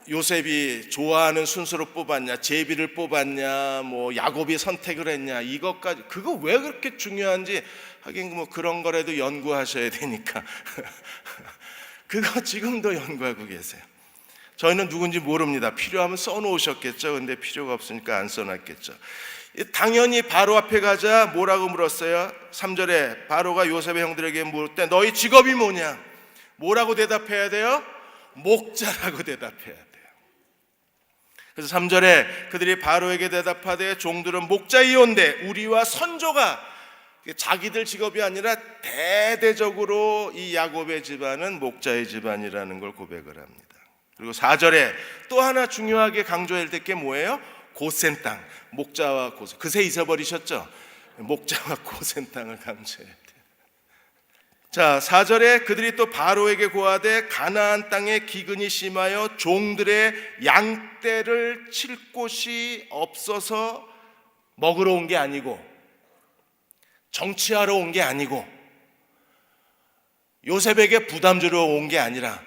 요셉이 좋아하는 순서로 뽑았냐, 제비를 뽑았냐, 뭐 야곱이 선택을 했냐, 이것까지. 그거 왜 그렇게 중요한지, 하긴 뭐 그런 거라도 연구하셔야 되니까 그거 지금도 연구하고 계세요. 저희는 누군지 모릅니다. 필요하면 써놓으셨겠죠. 근데 필요가 없으니까 안 써놨겠죠. 당연히 바로 앞에 가자 뭐라고 물었어요? 3절에 바로가 요셉의 형들에게 물을 때 너희 직업이 뭐냐? 뭐라고 대답해야 돼요? 목자라고 대답해야 돼요. 그래서 3절에 그들이 바로에게 대답하되 종들은 목자이온데 우리와 선조가, 자기들 직업이 아니라 대대적으로 이 야곱의 집안은 목자의 집안이라는 걸 고백을 합니다. 그리고 4절에 또 하나 중요하게 강조해야 될 게 뭐예요? 고센 땅, 목자와 고센. 그새 잊어버리셨죠? 목자와 고센 땅을 강조해야 돼요. 자, 4절에 그들이 또 바로에게 고하되 가나안 땅에 기근이 심하여 종들의 양떼를 칠 곳이 없어서 먹으러 온 게 아니고, 정치하러 온 게 아니고, 요셉에게 부담 주러 온 게 아니라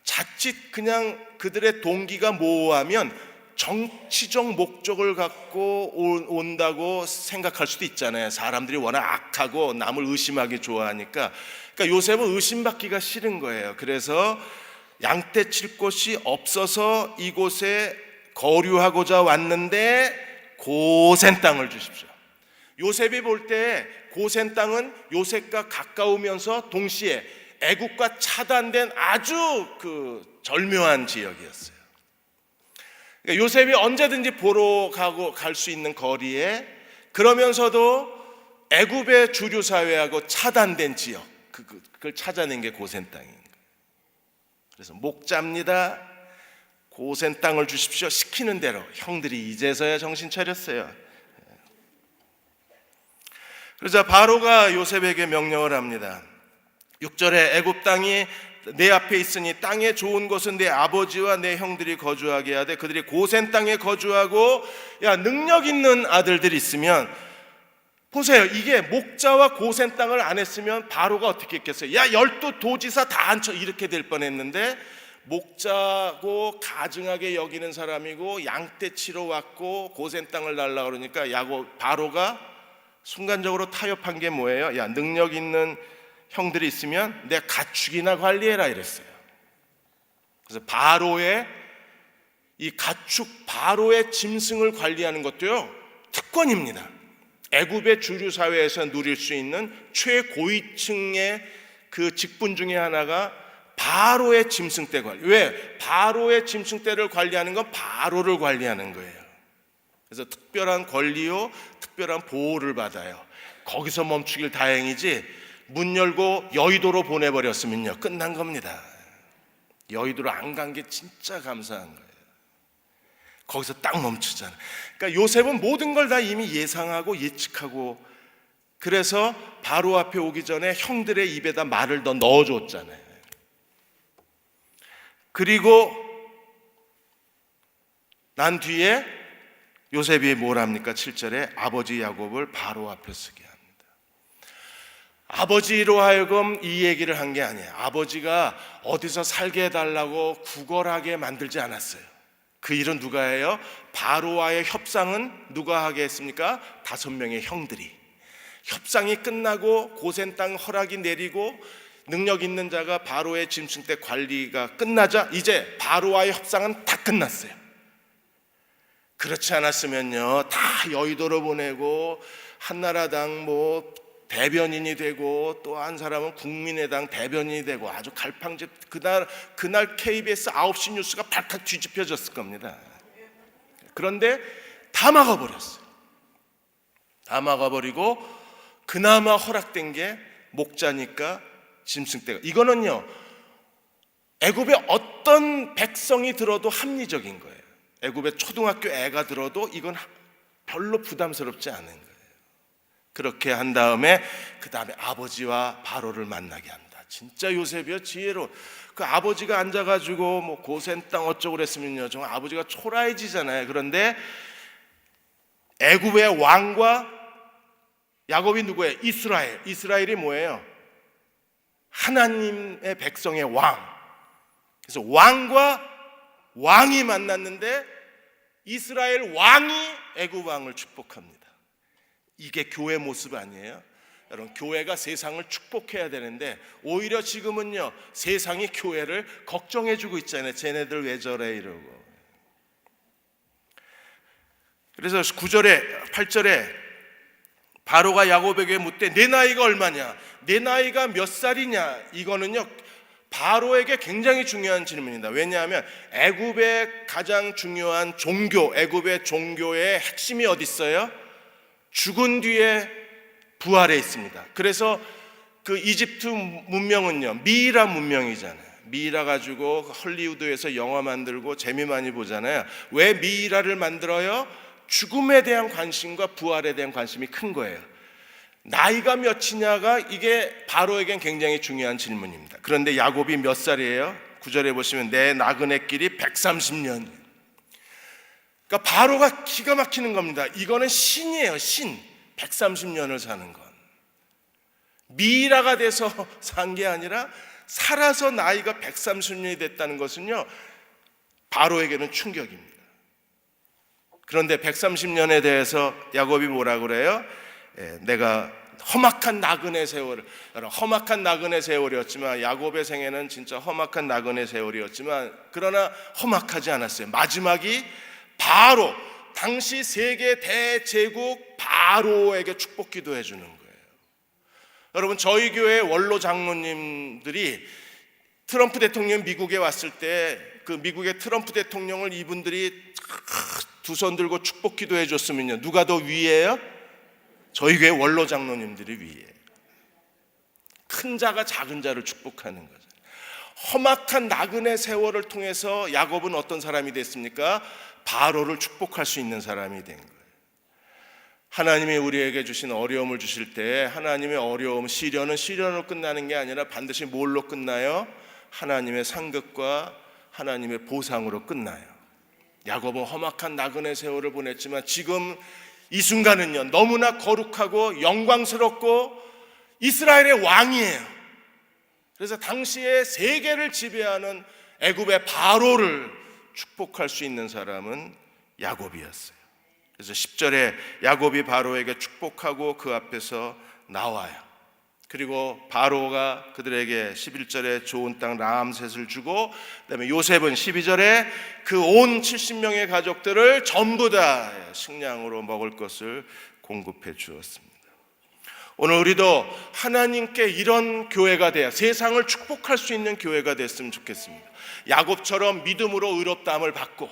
자칫 그냥 그들의 동기가 모호하면 정치적 목적을 갖고 온다고 생각할 수도 있잖아요. 사람들이 워낙 악하고 남을 의심하기 좋아하니까. 그러니까 요셉은 의심받기가 싫은 거예요. 그래서 양떼 칠 곳이 없어서 이곳에 거류하고자 왔는데 고센 땅을 주십시오. 요셉이 볼 때 고센 땅은 요셉과 가까우면서 동시에 애국과 차단된 아주 그 절묘한 지역이었어요. 그러니까 요셉이 언제든지 보러 갈 수 있는 거리에, 그러면서도 애굽의 주류 사회하고 차단된 지역, 그걸 찾아낸 게 고센 땅인 거예요. 그래서 목자입니다. 고센 땅을 주십시오. 시키는 대로. 형들이 이제서야 정신 차렸어요. 그러자 바로가 요셉에게 명령을 합니다. 6절에 애굽 땅이 내 앞에 있으니 땅의 좋은 곳은 내 아버지와 내 형들이 거주하게 하되 그들이 고센 땅에 거주하고, 야, 능력 있는 아들들이 있으면, 보세요, 이게 목자와 고센 땅을 안 했으면 바로가 어떻게 했겠어요? 야, 12도지사 다 앉혀, 이렇게 될 뻔했는데, 목자고 가증하게 여기는 사람이고 양떼 치러 왔고 고센 땅을 달라 그러니까 바로가 순간적으로 타협한 게 뭐예요? 야, 능력 있는 형들이 있으면 내 가축이나 관리해라 이랬어요. 그래서 바로의 이 가축, 바로의 짐승을 관리하는 것도요, 특권입니다. 애굽의 주류 사회에서 누릴 수 있는 최고위층의 그 직분 중에 하나가 바로의 짐승떼 관리. 왜? 바로의 짐승떼를 관리하는 건 바로를 관리하는 거예요. 그래서 특별한 권리요, 특별한 보호를 받아요. 거기서 멈추길 다행이지, 문 열고 여의도로 보내버렸으면요, 끝난 겁니다. 여의도로 안 간 게 진짜 감사한 거예요. 거기서 딱 멈추잖아요. 그러니까 요셉은 모든 걸 다 이미 예상하고 예측하고, 그래서 바로 앞에 오기 전에 형들의 입에다 말을 더 넣어줬잖아요. 그리고 난 뒤에 요셉이 뭘 합니까? 7절에 아버지 야곱을 바로 앞에 서게 합니다. 아버지로 하여금 이 얘기를 한 게 아니에요. 아버지가 어디서 살게 해달라고 구걸하게 만들지 않았어요. 그 일은 누가 해요? 바로와의 협상은 누가 하게 했습니까? 5명의 형들이. 협상이 끝나고 고센 땅 허락이 내리고 능력 있는 자가 바로의 짐승떼 관리가 끝나자 이제 바로와의 협상은 다 끝났어요. 그렇지 않았으면요, 다 여의도로 보내고 한나라당 뭐 대변인이 되고 또 한 사람은 국민의당 대변인이 되고 아주 갈팡질. 그날 KBS 9시 뉴스가 발칵 뒤집혀졌을 겁니다. 그런데 다 막아버렸어요. 다 막아버리고 그나마 허락된 게 목자니까 짐승떼가. 이거는요, 애굽의 어떤 백성이 들어도 합리적인 거예요. 애굽의 초등학교 애가 들어도 이건 별로 부담스럽지 않은 거예요. 그렇게 한 다음에 그 다음에 아버지와 바로를 만나게 한다. 진짜 요셉이요, 지혜로. 그 아버지가 앉아가지고 뭐 고센 땅 어쩌고 그랬으면요, 정 아버지가 초라해지잖아요. 그런데 애굽의 왕과 야곱이 누구예요? 이스라엘. 이스라엘이 뭐예요? 하나님의 백성의 왕. 그래서 왕과 왕이 만났는데 이스라엘 왕이 애굽 왕을 축복합니다. 이게 교회 모습 아니에요? 여러분, 교회가 세상을 축복해야 되는데 오히려 지금은요, 세상이 교회를 걱정해주고 있잖아요. 쟤네들 왜 저래 이러고. 그래서 9절에 8절에 바로가 야곱에게 묻되 내 나이가 얼마냐, 내 나이가 몇 살이냐. 이거는요, 바로에게 굉장히 중요한 질문입니다. 왜냐하면 애굽의 가장 중요한 종교, 애굽의 종교의 핵심이 어디 있어요? 죽은 뒤에 부활에 있습니다. 그래서 그 이집트 문명은요, 미이라 문명이잖아요. 미이라 가지고 헐리우드에서 영화 만들고 재미 많이 보잖아요. 왜 미이라를 만들어요? 죽음에 대한 관심과 부활에 대한 관심이 큰 거예요. 나이가 몇이냐가 이게 바로에겐 굉장히 중요한 질문입니다. 그런데 야곱이 몇 살이에요? 9절에 보시면 내 나그네 길이 130년. 그러니까 바로가 기가 막히는 겁니다. 이거는 신이에요, 신. 130년을 사는 건 미이라가 돼서 산 게 아니라 살아서 나이가 130년이 됐다는 것은요, 바로에게는 충격입니다. 그런데 130년에 대해서 야곱이 뭐라 그래요? 내가 험악한 나그네 세월, 험악한 나그네 세월이었지만 야곱의 생애는 진짜 험악한 나그네 세월이었지만 그러나 험악하지 않았어요. 마지막이 바로, 당시 세계 대제국 바로에게 축복 기도해 주는 거예요. 여러분, 저희 교회 원로 장로님들이 트럼프 대통령 미국에 왔을 때 그 미국의 트럼프 대통령을 이분들이 두 손 들고 축복 기도해 줬으면요, 누가 더 위에요? 저희 교회 원로 장로님들이 위에. 큰 자가 작은 자를 축복하는 거죠. 험악한 나그네 세월을 통해서 야곱은 어떤 사람이 됐습니까? 바로를 축복할 수 있는 사람이 된 거예요. 하나님이 우리에게 주신 어려움을 주실 때 하나님의 어려움, 시련은 시련으로 끝나는 게 아니라 반드시 뭘로 끝나요? 하나님의 상급과 하나님의 보상으로 끝나요. 야곱은 험악한 나그네 세월을 보냈지만 지금 이 순간은요, 너무나 거룩하고 영광스럽고 이스라엘의 왕이에요. 그래서 당시에 세계를 지배하는 애굽의 바로를 축복할 수 있는 사람은 야곱이었어요. 그래서 10절에 야곱이 바로에게 축복하고 그 앞에서 나와요. 그리고 바로가 그들에게 11절에 좋은 땅 라암셋을 주고, 그다음에 요셉은 12절에 그 온 70명의 가족들을 전부 다 식량으로 먹을 것을 공급해 주었습니다. 오늘 우리도 하나님께 이런 교회가 돼야, 세상을 축복할 수 있는 교회가 됐으면 좋겠습니다. 야곱처럼 믿음으로 의롭다함을 받고,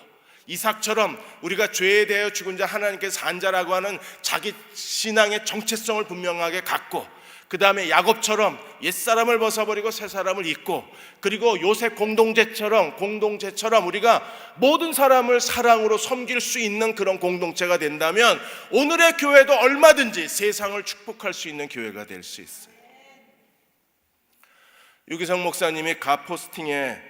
이삭처럼 우리가 죄에 대하여 죽은 자 하나님께서 산 자라고 하는 자기 신앙의 정체성을 분명하게 갖고, 그 다음에 야곱처럼 옛사람을 벗어버리고 새사람을 입고, 그리고 요셉 공동체처럼 우리가 모든 사람을 사랑으로 섬길 수 있는 그런 공동체가 된다면 오늘의 교회도 얼마든지 세상을 축복할 수 있는 교회가 될 수 있어요. 유기성 목사님이 가포스팅에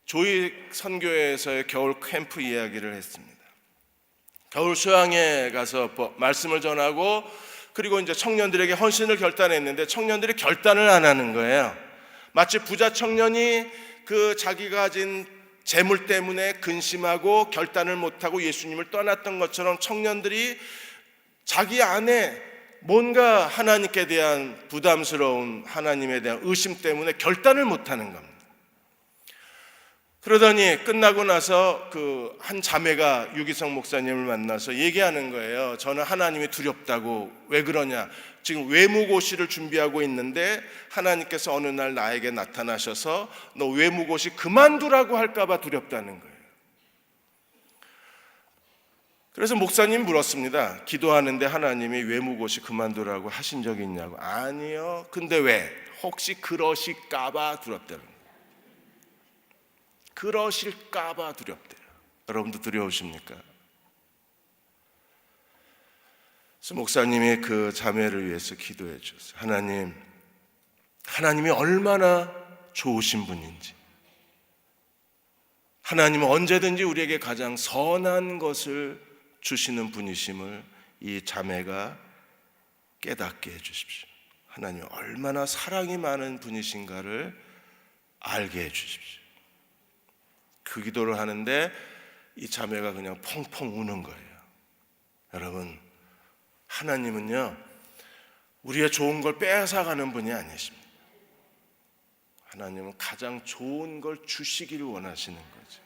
조이 선교회에서의 겨울 캠프 이야기를 했습니다. 겨울 수양에 가서 말씀을 전하고, 그리고 이제 청년들에게 헌신을 결단했는데 청년들이 결단을 안 하는 거예요. 마치 부자 청년이 그 자기가 가진 재물 때문에 근심하고 결단을 못하고 예수님을 떠났던 것처럼 청년들이 자기 안에 뭔가 하나님께 대한 부담스러운, 하나님에 대한 의심 때문에 결단을 못하는 겁니다. 그러더니 끝나고 나서 그 한 자매가 유기성 목사님을 만나서 얘기하는 거예요. 저는 하나님이 두렵다고. 왜 그러냐? 지금 외무고시를 준비하고 있는데 하나님께서 어느 날 나에게 나타나셔서 너 외무고시 그만두라고 할까봐 두렵다는 거예요. 그래서 목사님 물었습니다. 기도하는데 하나님이 외무고시 그만두라고 하신 적이 있냐고. 아니요. 근데 왜? 혹시 그러실까봐 두렵다는 거예요. 그러실까봐 두렵대요. 여러분도 두려우십니까? 그래서 목사님이 그 자매를 위해서 기도해 주셨어요. 하나님이 얼마나 좋으신 분인지, 하나님은 언제든지 우리에게 가장 선한 것을 주시는 분이심을 이 자매가 깨닫게 해주십시오. 하나님이 얼마나 사랑이 많은 분이신가를 알게 해주십시오. 그 기도를 하는데 이 자매가 그냥 펑펑 우는 거예요. 여러분, 하나님은요 우리의 좋은 걸 빼앗아가는 분이 아니십니다. 하나님은 가장 좋은 걸 주시기를 원하시는 거죠.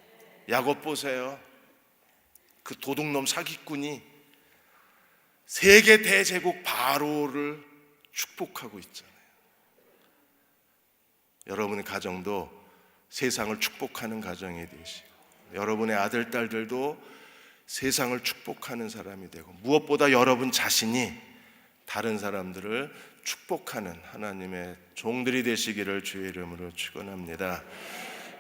야곱 보세요. 그 도둑놈 사기꾼이 세계 대제국 바로를 축복하고 있잖아요. 여러분의 가정도 세상을 축복하는 가정이 되시고, 여러분의 아들, 딸들도 세상을 축복하는 사람이 되고, 무엇보다 여러분 자신이 다른 사람들을 축복하는 하나님의 종들이 되시기를 주의 이름으로 축원합니다.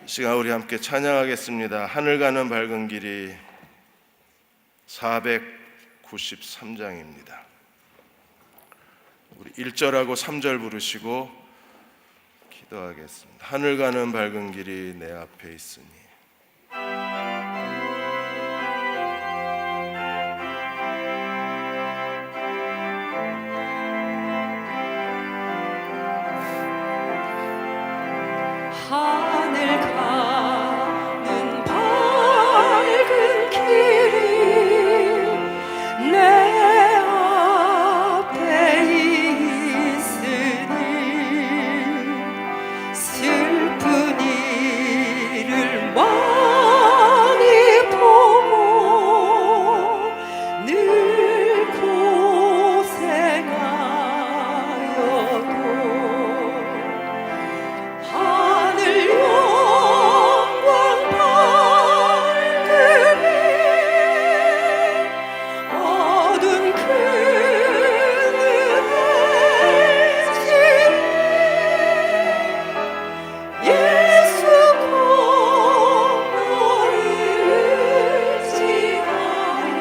이 시간 우리 함께 찬양하겠습니다. 하늘 가는 밝은 길이 493장입니다. 우리 1절하고 3절 부르시고 기도하겠습니다. 하늘 가는 밝은 길이 내 앞에 있으니 하늘 가는 밝은 길이 내 앞에 있으니 슬픈 일을 많이 보고 늘 고생하여도 하늘 영광 밝으니 어두운 그늘에 지니 예수 공로를 지하여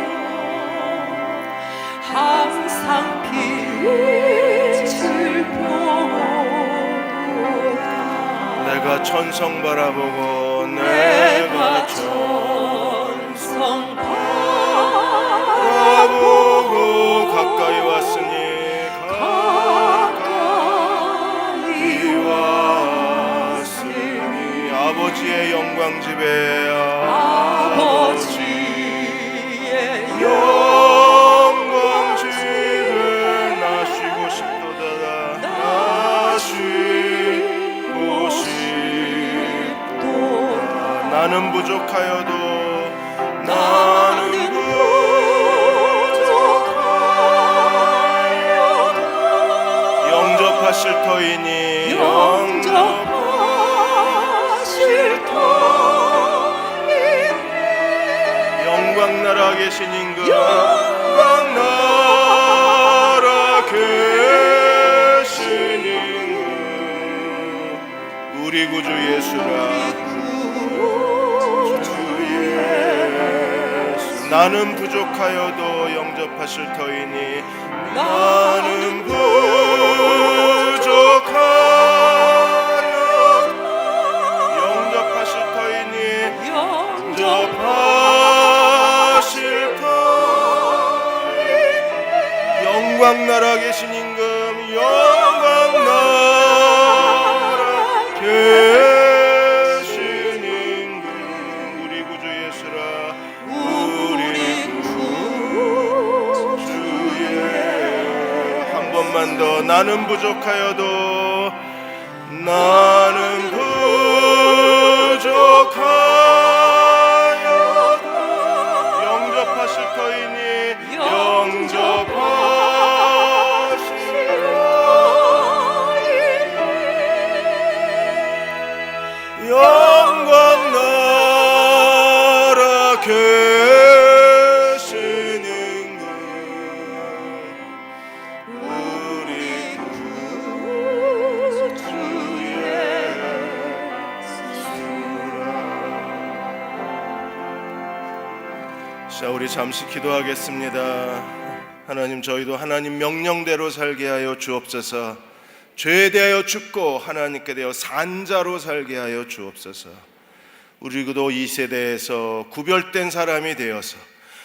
항상 빛을 보도다. 내가 천성 바라보고 내가 천성 바라보고 가까이 왔으니 가까이 왔으니 아버지의 영광 집에 아버지의 영광 집에 나시고 싶도다. 나시고 싶도다. 나는 부족하여도 영접하실 터이니 영접하실 터이니 영광 나라 계신 임금 영광 나라 계신 임금 우리 구주 예수라. 나는 부족하여도 영접하실 터이니 나는 부족하여도 영접하실 터이니 영접하실 터이니 영광 나라 계신 임금 영광 나라 계신 임금 우리 구주 예수라. 한 번만 더. 나는 부족하여도 영접하실 터이니 영접하실 영광 나라 계시는 분 우리 구주의 자, 우리 잠시 기도하겠습니다. 하나님, 저희도 하나님 명령대로 살게 하여 주옵소서. 죄에 대하여 죽고 하나님께 대하여 산자로 살게 하여 주옵소서. 우리도 이 세대에서 구별된 사람이 되어서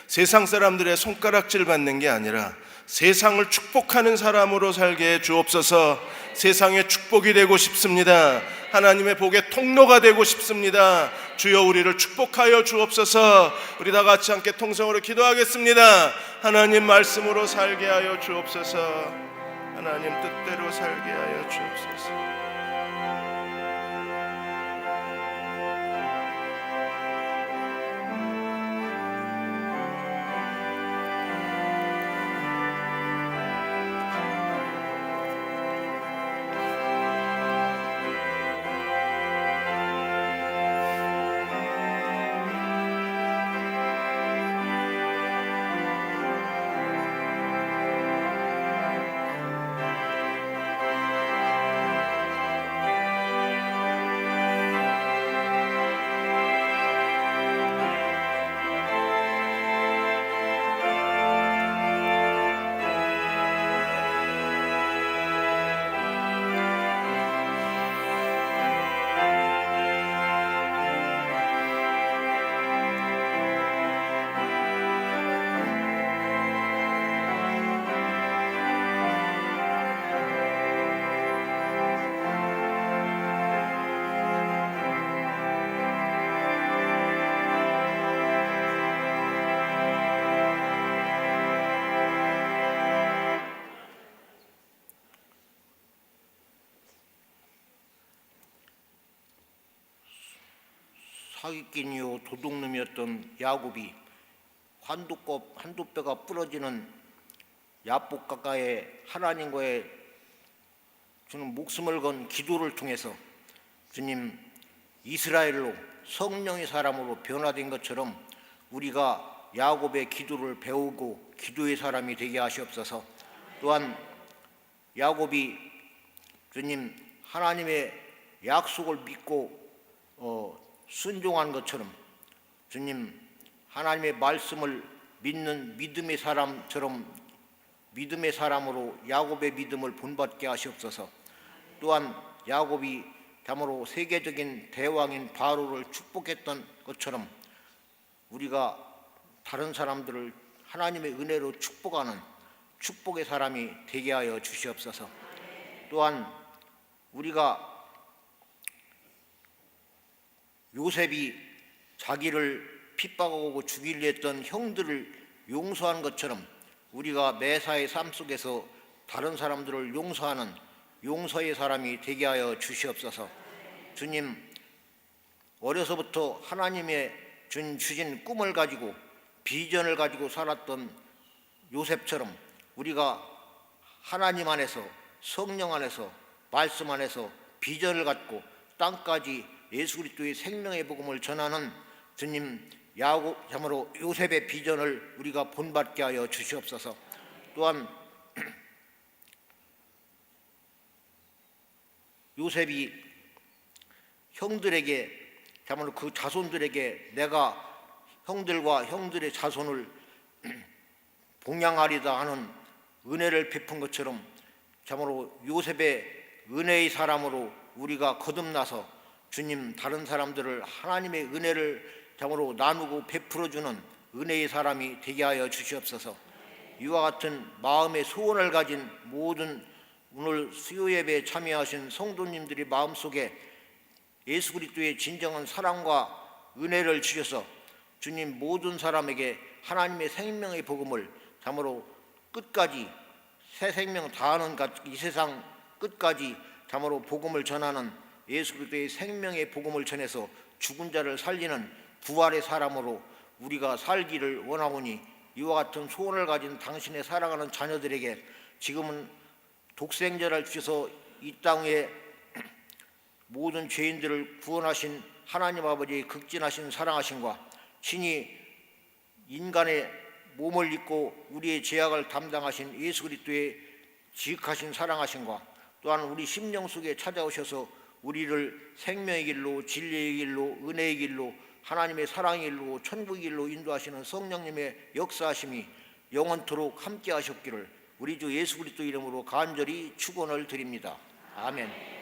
세상 사람들의 손가락질 받는 게 아니라 세상을 축복하는 사람으로 살게 해 주옵소서. 세상의 축복이 되고 싶습니다. 하나님의 복의 통로가 되고 싶습니다. 주여, 우리를 축복하여 주옵소서. 우리 다 같이 함께 통성으로 기도하겠습니다. 하나님 말씀으로 살게 하여 주옵소서. 하나님 뜻대로 살게 하여 주옵소서. 사기꾼이요 도둑놈이었던 야곱이 한두 뼈가 부러지는 야복 가까이에 하나님과의 주는 목숨을 건 기도를 통해서 주님 이스라엘로 성령의 사람으로 변화된 것처럼 우리가 야곱의 기도를 배우고 기도의 사람이 되게 하시옵소서. 또한 야곱이 주님 하나님의 약속을 믿고 순종한 것처럼 주님 하나님의 말씀을 믿는 믿음의 사람처럼 믿음의 사람으로 야곱의 믿음을 본받게 하시옵소서. 또한 야곱이 참으로 세계적인 대왕인 바로를 축복했던 것처럼 우리가 다른 사람들을 하나님의 은혜로 축복하는 축복의 사람이 되게 하여 주시옵소서. 또한 우리가 요셉이 자기를 핍박하고 죽이려 했던 형들을 용서한 것처럼 우리가 매사의 삶 속에서 다른 사람들을 용서하는 용서의 사람이 되게 하여 주시옵소서. 주님, 어려서부터 하나님의 주신 꿈을 가지고 비전을 가지고 살았던 요셉처럼 우리가 하나님 안에서 성령 안에서 말씀 안에서 비전을 갖고 땅까지 예수 그리스도의 생명의 복음을 전하는 주님 참으로 요셉의 비전을 우리가 본받게 하여 주시옵소서. 또한 요셉이 형들에게 참으로 그 자손들에게 내가 형들과 형들의 자손을 봉양하리다 하는 은혜를 베푼 것처럼 참으로 요셉의 은혜의 사람으로 우리가 거듭나서 주님 다른 사람들을 하나님의 은혜를 참으로 나누고 베풀어주는 은혜의 사람이 되게 하여 주시옵소서. 이와 같은 마음의 소원을 가진 모든 오늘 수요 예배에 참여하신 성도님들의 마음속에 예수 그리스도의 진정한 사랑과 은혜를 주셔서 주님 모든 사람에게 하나님의 생명의 복음을 참으로 끝까지 새 생명 다하는 이 세상 끝까지 참으로 복음을 전하는 예수 그리스도의 생명의 복음을 전해서 죽은 자를 살리는 부활의 사람으로 우리가 살기를 원하오니 이와 같은 소원을 가진 당신의 사랑하는 자녀들에게 지금은 독생자를 주셔서 이 땅에 모든 죄인들을 구원하신 하나님 아버지의 극진하신 사랑하심과 친히 인간의 몸을 입고 우리의 죄악을 담당하신 예수 그리스도의 지극하신 사랑하심과 또한 우리 심령 속에 찾아오셔서 우리를 생명의 길로, 진리의 길로, 은혜의 길로, 하나님의 사랑의 길로, 천국의 길로 인도하시는 성령님의 역사하심이 영원토록 함께 하셨기를 우리 주 예수 그리스도 이름으로 간절히 축원을 드립니다. 아멘.